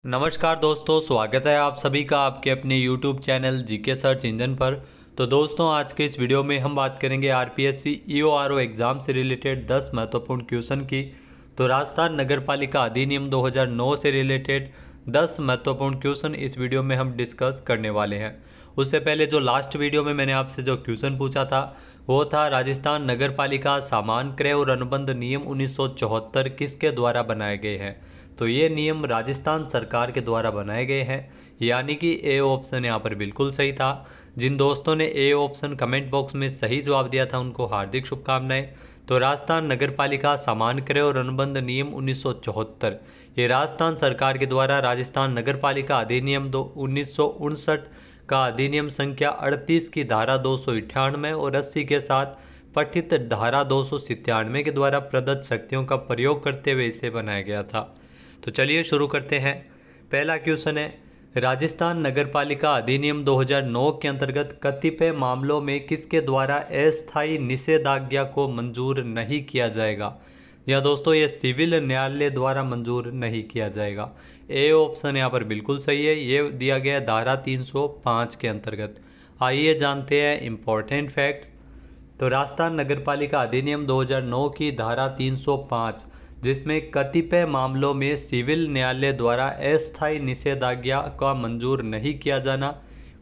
नमस्कार दोस्तों, स्वागत है आप सभी का आपके अपने YouTube channel GK search engine पर। तो दोस्तों, आज के इस वीडियो में हम बात करेंगे आरपीएससी ईओआरओ एग्ज़ाम से रिलेटेड 10 महत्वपूर्ण क्वेश्चन की। तो राजस्थान नगर पालिका अधिनियम 2009 से रिलेटेड 10 महत्वपूर्ण क्वेश्चन इस वीडियो में हम डिस्कस करने वाले हैं। उससे पहले जो लास्ट वीडियो में मैंने आपसे जो क्वेश्चन पूछा था वो था राजस्थान नगर पालिका सामान्य क्रय और अनुबंध नियम 1974 किसके द्वारा बनाए गए हैं। तो ये नियम राजस्थान सरकार के द्वारा बनाए गए हैं, यानी कि ए ऑप्शन यहाँ पर बिल्कुल सही था। जिन दोस्तों ने ए ऑप्शन कमेंट बॉक्स में सही जवाब दिया था उनको हार्दिक शुभकामनाएं। तो राजस्थान नगर पालिका सामान्य क्रय और अनुबंध नियम 1974 ये राजस्थान सरकार के द्वारा राजस्थान नगर पालिका अधिनियम 1959 का अधिनियम संख्या 38 की धारा 298 और 80 के साथ पठित धारा 297 के द्वारा प्रदत्त शक्तियों का प्रयोग करते हुए इसे बनाया गया था। तो चलिए शुरू करते हैं। पहला क्वेश्चन है, राजस्थान नगरपालिका अधिनियम 2009 के अंतर्गत कतिपय मामलों में किसके द्वारा अस्थायी निषेधाज्ञा को मंजूर नहीं किया जाएगा। या दोस्तों, ये सिविल न्यायालय द्वारा मंजूर नहीं किया जाएगा। ए ऑप्शन यहाँ पर बिल्कुल सही है, ये दिया गया है धारा 305 के अंतर्गत। आइए जानते हैं इम्पोर्टेंट फैक्ट्स। तो राजस्थान नगरपालिका अधिनियम 2009 की धारा 305 जिसमें कतिपय मामलों में सिविल न्यायालय द्वारा अस्थायी निषेधाज्ञा का मंजूर नहीं किया जाना।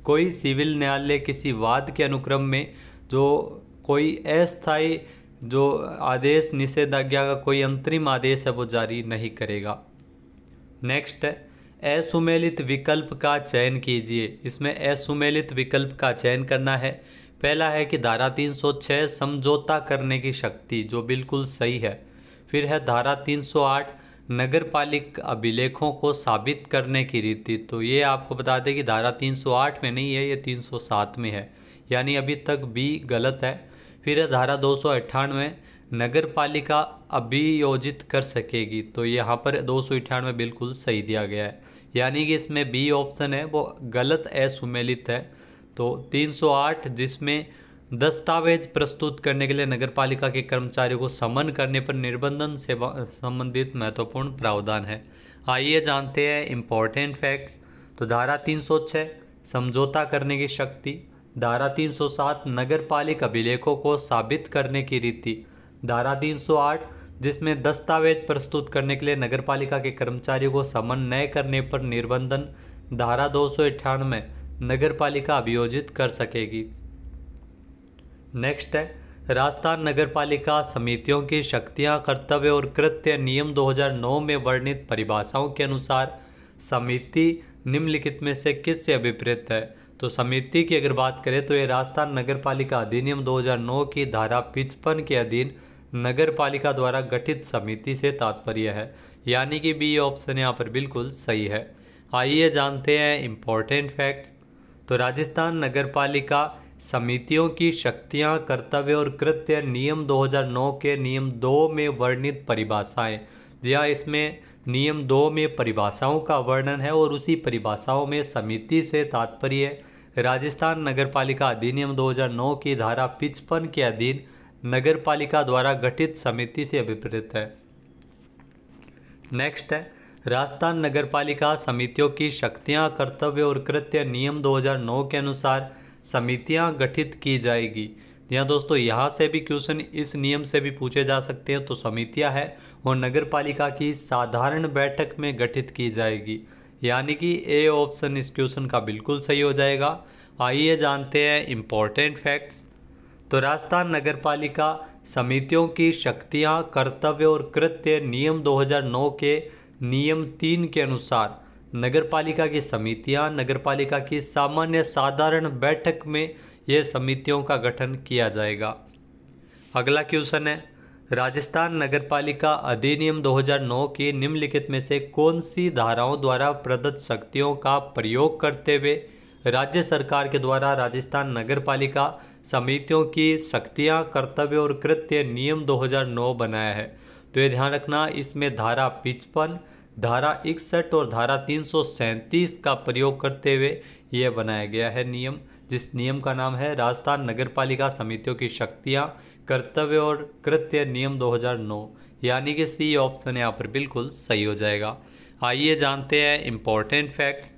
कोई सिविल न्यायालय किसी वाद के अनुक्रम में जो कोई अस्थायी जो आदेश निषेधाज्ञा का कोई अंतरिम आदेश है वो जारी नहीं करेगा। नेक्स्ट है, असुमेलित विकल्प का चयन कीजिए। इसमें असुमेलित विकल्प का चयन करना है। पहला है कि धारा 306 समझौता करने की शक्ति, जो बिल्कुल सही है। फिर है धारा 308 नगरपालिक अभिलेखों को साबित करने की रीति। तो ये आपको बता दें कि धारा 308 में नहीं है, ये 307 में है, यानी अभी तक बी गलत है। फिर है धारा 298 नगरपालिका अभियोजित कर सकेगी। तो यहाँ पर 298 बिल्कुल सही दिया गया है, यानी कि इसमें बी ऑप्शन है वो गलत असुमेलित है। तो 308 जिसमें दस्तावेज प्रस्तुत करने के लिए नगरपालिका के कर्मचारियों को समन करने पर निर्बंधन से संबंधित महत्वपूर्ण प्रावधान है। आइए जानते हैं इम्पोर्टेंट फैक्ट्स। तो धारा 306 समझौता करने की शक्ति, धारा 307 नगरपालिक अभिलेखों को साबित करने की रीति, धारा 308 जिसमें दस्तावेज प्रस्तुत करने के लिए नगरपालिका के कर्मचारियों को समन न करने पर निर्बंधन, धारा 298 नगरपालिका अभियोजित कर सकेगी। नेक्स्ट है, राजस्थान नगरपालिका समितियों की शक्तियां, कर्तव्य और कृत्य नियम 2009 में वर्णित परिभाषाओं के अनुसार समिति निम्नलिखित में से किससे अभिप्रेत है। तो समिति की अगर बात करें तो ये राजस्थान नगरपालिका अधिनियम 2009 की धारा 55 के अधीन नगरपालिका द्वारा गठित समिति से तात्पर्य है, यानी कि बी ऑप्शन यहाँ पर बिल्कुल सही है। आइए जानते हैं इम्पोर्टेंट फैक्ट्स। तो राजस्थान नगरपालिका समितियों की शक्तियां, कर्तव्य और कृत्य नियम 2009 के नियम 2 में वर्णित परिभाषाएं, जहाँ इसमें नियम 2 में परिभाषाओं का वर्णन है और उसी परिभाषाओं में समिति से तात्पर्य राजस्थान नगरपालिका अधिनियम 2009 की धारा 55 के अधीन नगरपालिका द्वारा गठित समिति से अभिप्रेत है। नेक्स्ट है, राजस्थान नगरपालिका समितियों की शक्तियां, कर्तव्य और कृत्य नियम 2009 के अनुसार समितियां गठित की जाएगी। यहाँ दोस्तों, यहाँ से भी क्वेश्चन इस नियम से भी पूछे जा सकते हैं। तो समितियां है और नगरपालिका की साधारण बैठक में गठित की जाएगी, यानी कि ए ऑप्शन इस क्वेश्चन का बिल्कुल सही हो जाएगा। आइए जानते हैं इम्पोर्टेंट फैक्ट्स। तो राजस्थान नगरपालिका समितियों की शक्तियां, कर्तव्य और कृत्य नियम 2009 के नियम 3 के अनुसार नगरपालिका की समितियां नगरपालिका की सामान्य साधारण बैठक में ये समितियों का गठन किया जाएगा। अगला क्वेश्चन है, राजस्थान नगरपालिका अधिनियम 2009 की निम्नलिखित में से कौन सी धाराओं द्वारा प्रदत्त शक्तियों का प्रयोग करते हुए राज्य सरकार के द्वारा राजस्थान नगरपालिका समितियों की शक्तियां, कर्तव्य और कृत्य नियम 2009 बनाया है। तो ये ध्यान रखना, इसमें धारा 55, धारा 61 और धारा 337 का प्रयोग करते हुए यह बनाया गया है नियम, जिस नियम का नाम है राजस्थान नगरपालिका समितियों की शक्तियां, कर्तव्य और कृत्य नियम 2009, यानी कि सी ऑप्शन यहाँ पर बिल्कुल सही हो जाएगा। आइए जानते हैं इम्पोर्टेंट फैक्ट्स।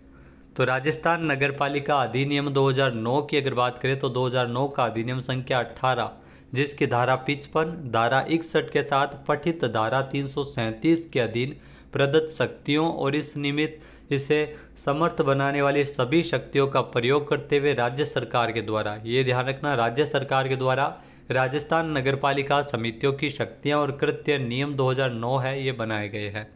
तो राजस्थान नगरपालिका अधिनियम 2009 की अगर बात करें तो 2009 का अधिनियम संख्या 18, जिसकी धारा 55, धारा 61 के साथ पठित धारा 337 के अधीन प्रदत्त शक्तियों और इस निमित्त इसे समर्थ बनाने वाली सभी शक्तियों का प्रयोग करते हुए राज्य सरकार के द्वारा, ये ध्यान रखना, राज्य सरकार के द्वारा राजस्थान नगरपालिका समितियों की शक्तियां और कृत्य नियम 2009 है, ये बनाए गए हैं।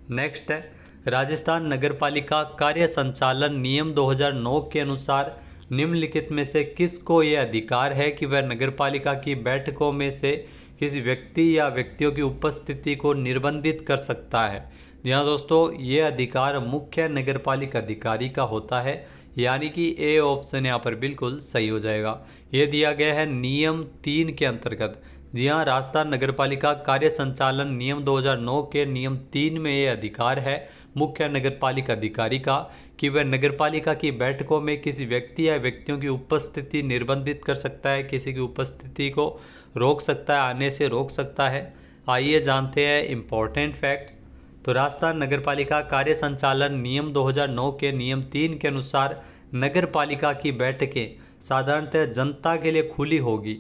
नेक्स्ट है राजस्थान नगरपालिका कार्य संचालन नियम 2009 के अनुसार निम्नलिखित में से किसको यह अधिकार है कि वह नगरपालिका की बैठकों में से किसी व्यक्ति या व्यक्तियों की उपस्थिति को निर्बंधित कर सकता है। जी हाँ दोस्तों, ये अधिकार मुख्य नगरपालिका अधिकारी का होता है, यानी कि ए ऑप्शन यहाँ पर बिल्कुल सही हो जाएगा। ये दिया गया है नियम 3 के अंतर्गत। जी हाँ, राजस्थान नगरपालिका कार्य संचालन नियम 2009 के नियम 3 में ये अधिकार है मुख्य नगरपालिका अधिकारी का कि वह नगरपालिका की बैठकों में किसी व्यक्ति या व्यक्तियों की उपस्थिति निर्बंधित कर सकता है, किसी की उपस्थिति को रोक सकता है, आने से रोक सकता है। आइए जानते हैं इम्पोर्टेंट फैक्ट्स। तो राजस्थान नगरपालिका कार्य संचालन नियम 2009 के नियम 3 के अनुसार नगरपालिका की बैठकें साधारणतः जनता के लिए खुली होगी,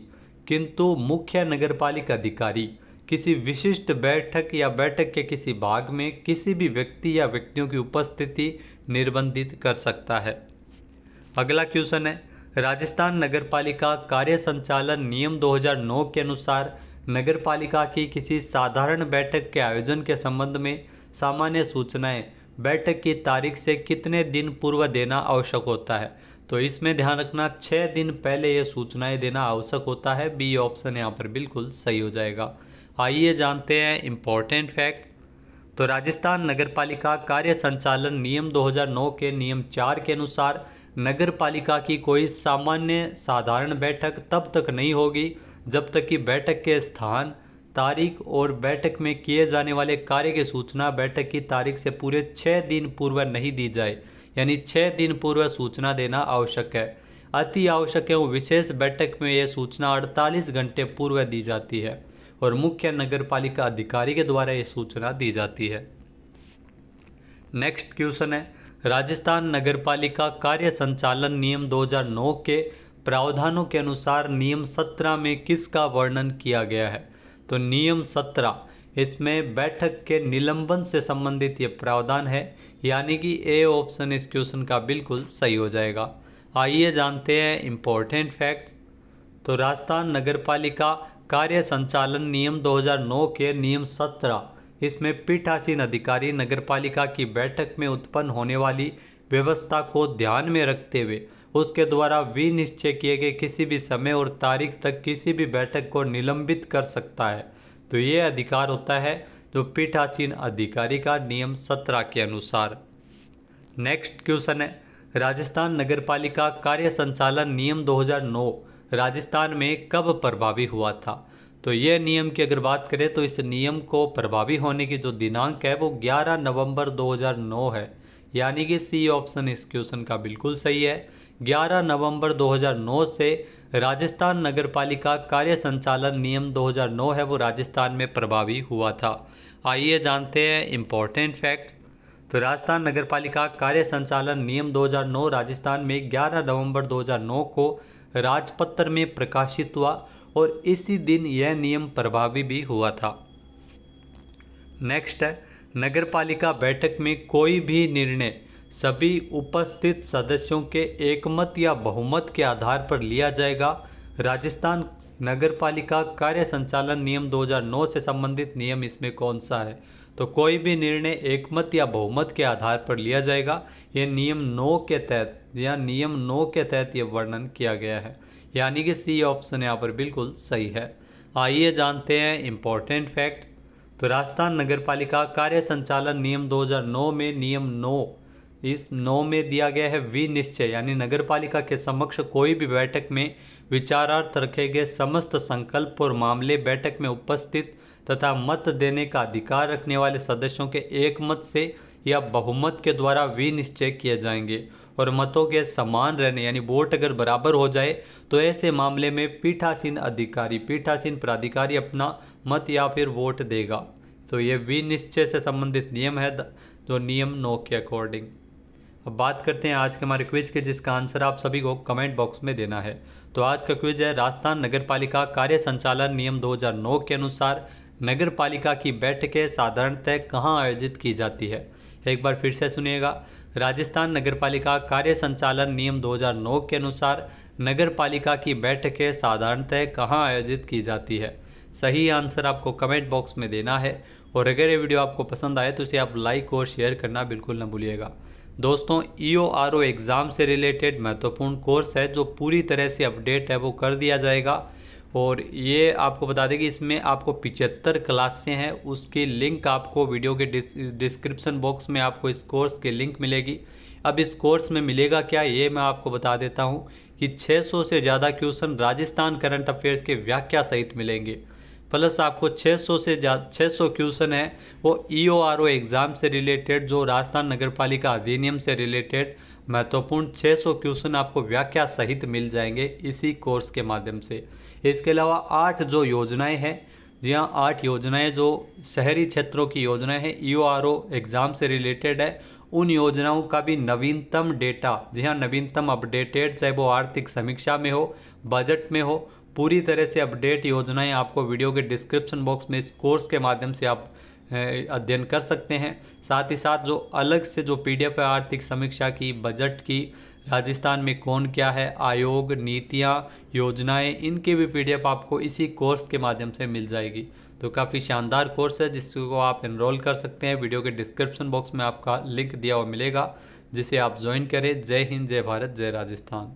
किंतु मुख्य नगरपालिका अधिकारी किसी विशिष्ट बैठक या बैठक के किसी भाग में किसी भी व्यक्ति या व्यक्तियों की उपस्थिति निर्बंधित कर सकता है। अगला क्वेश्चन है राजस्थान नगरपालिका कार्य संचालन नियम 2009 के अनुसार नगरपालिका की किसी साधारण बैठक के आयोजन के संबंध में सामान्य सूचनाएं बैठक की तारीख से कितने दिन पूर्व देना आवश्यक होता है। तो इसमें ध्यान रखना 6 दिन पहले ये सूचनाएं देना आवश्यक होता है। बी ऑप्शन यहाँ पर बिल्कुल सही हो जाएगा। आइए जानते हैं इम्पोर्टेंट फैक्ट्स। तो राजस्थान नगरपालिका कार्य संचालन नियम 2009 के नियम 4 के अनुसार नगरपालिका की कोई सामान्य साधारण बैठक तब तक नहीं होगी जब तक कि बैठक के स्थान, तारीख और बैठक में किए जाने वाले कार्य की सूचना बैठक की तारीख से पूरे 6 दिन पूर्व नहीं दी जाए, यानी 6 दिन पूर्व सूचना देना आवश्यक है। अति आवश्यक एवं विशेष बैठक में यह सूचना 48 घंटे पूर्व दी जाती है और मुख्य नगरपालिका अधिकारी के द्वारा यह सूचना दी जाती है। नेक्स्ट क्वेश्चन है राजस्थान नगरपालिका कार्य संचालन नियम 2009 के प्रावधानों के अनुसार नियम 17 में किसका वर्णन किया गया है। तो नियम 17, इसमें बैठक के निलंबन से संबंधित ये प्रावधान है, यानी कि ए ऑप्शन इस क्वेश्चन का बिल्कुल सही हो जाएगा। आइए जानते हैं इम्पोर्टेंट फैक्ट्स। तो राजस्थान नगरपालिका कार्य संचालन नियम 2009 के नियम 17, इसमें पीठासीन अधिकारी नगरपालिका की बैठक में उत्पन्न होने वाली व्यवस्था को ध्यान में रखते हुए उसके द्वारा विनिश्चय किए गए किसी भी समय और तारीख तक किसी भी बैठक को निलंबित कर सकता है। तो ये अधिकार होता है जो पीठासीन अधिकारी का नियम 17 के अनुसार। नेक्स्ट क्वेश्चन है राजस्थान नगरपालिका कार्य संचालन नियम 2009 राजस्थान में कब प्रभावी हुआ था। तो यह नियम की अगर बात करें तो इस नियम को प्रभावी होने की जो दिनांक है वो 11 नवंबर 2009 है, यानी कि सी ऑप्शन इस क्वेश्चन का बिल्कुल सही है। 11 नवंबर 2009 से राजस्थान नगरपालिका कार्य संचालन नियम 2009 है वो राजस्थान में प्रभावी हुआ था। आइए जानते हैं इम्पोर्टेंट फैक्ट्स। तो राजस्थान नगरपालिका कार्य संचालन नियम 2009 राजस्थान में 11 नवंबर 2009 को राजपत्र में प्रकाशित हुआ और इसी दिन यह नियम प्रभावी भी हुआ था। नेक्स्ट है नगरपालिका बैठक में कोई भी निर्णय सभी उपस्थित सदस्यों के एकमत या बहुमत के आधार पर लिया जाएगा। राजस्थान नगरपालिका कार्य संचालन नियम 2009 से संबंधित नियम इसमें कौन सा है। तो कोई भी निर्णय एकमत या बहुमत के आधार पर लिया जाएगा। यह नियम 9 के तहत, या नियम 9 के तहत यह वर्णन किया गया है, यानी कि सी ऑप्शन यहाँ पर बिल्कुल सही है। आइए जानते हैं इम्पोर्टेंट फैक्ट्स। तो राजस्थान नगरपालिका कार्य संचालन नियम 2009 में नियम 9, इस 9 में दिया गया है विनिश्चय, यानी नगरपालिका के समक्ष कोई भी बैठक में विचारार्थ रखे गए समस्त संकल्प और मामले बैठक में उपस्थित तथा मत देने का अधिकार रखने वाले सदस्यों के एकमत से या बहुमत के द्वारा विनिश्चय किए जाएंगे और मतों के समान रहने, यानी वोट अगर बराबर हो जाए तो ऐसे मामले में पीठासीन प्राधिकारी अपना मत या फिर वोट देगा। तो ये विनिश्चय से संबंधित नियम है, जो नियम 9 के अकॉर्डिंग। अब बात करते हैं आज के हमारे क्विज के, जिसका आंसर आप सभी को कमेंट बॉक्स में देना है। तो आज का क्विज है, राजस्थान नगर पालिका कार्य संचालन नियम 2009 के अनुसार नगर पालिका की बैठकें साधारणतः कहाँ आयोजित की जाती है। एक बार फिर से सुनिएगा, राजस्थान नगर पालिका कार्य संचालन नियम 2009 के अनुसार नगर पालिका की बैठकें साधारणतः कहाँ आयोजित की जाती है। सही आंसर आपको कमेंट बॉक्स में देना है। और अगर ये वीडियो आपको पसंद आए तो इसे आप लाइक और शेयर करना बिल्कुल न भूलिएगा। दोस्तों, EORO एग्ज़ाम से रिलेटेड महत्वपूर्ण कोर्स है, जो पूरी तरह से अपडेट है वो कर दिया जाएगा। और ये आपको बता दें कि इसमें आपको 75 क्लासें हैं, उसकी लिंक आपको वीडियो के डिस्क्रिप्शन बॉक्स में आपको इस कोर्स की लिंक मिलेगी। अब इस कोर्स में मिलेगा क्या, ये मैं आपको बता देता हूँ कि 600 से ज़्यादा क्वेश्चन राजस्थान करंट अफेयर्स के व्याख्या सहित मिलेंगे, प्लस आपको 600 क्वेश्चन है वो EORO एग्ज़ाम से रिलेटेड, जो राजस्थान नगर पालिका अधिनियम से रिलेटेड महत्वपूर्ण 600 क्वेश्चन आपको व्याख्या सहित मिल जाएंगे इसी कोर्स के माध्यम से। इसके अलावा 8 जो योजनाएं हैं, जी हाँ 8 योजनाएं जो शहरी क्षेत्रों की योजनाएं हैं, EORO एग्ज़ाम से रिलेटेड है, उन योजनाओं का भी नवीनतम डेटा, जी हाँ नवीनतम अपडेटेड, चाहे वो आर्थिक समीक्षा में हो, बजट में हो, पूरी तरह से अपडेट योजनाएं आपको वीडियो के डिस्क्रिप्शन बॉक्स में इस कोर्स के माध्यम से आप अध्ययन कर सकते हैं। साथ ही साथ जो अलग से जो PDF है आर्थिक समीक्षा की, बजट की, राजस्थान में कौन क्या है, आयोग, नीतियां, योजनाएं, इनके भी PDF आपको इसी कोर्स के माध्यम से मिल जाएगी। तो काफ़ी शानदार कोर्स है, जिसको आप एनरोल कर सकते हैं। वीडियो के डिस्क्रिप्शन बॉक्स में आपका लिंक दिया हुआ मिलेगा, जिसे आप ज्वाइन करें। जय हिंद, जय भारत, जय राजस्थान।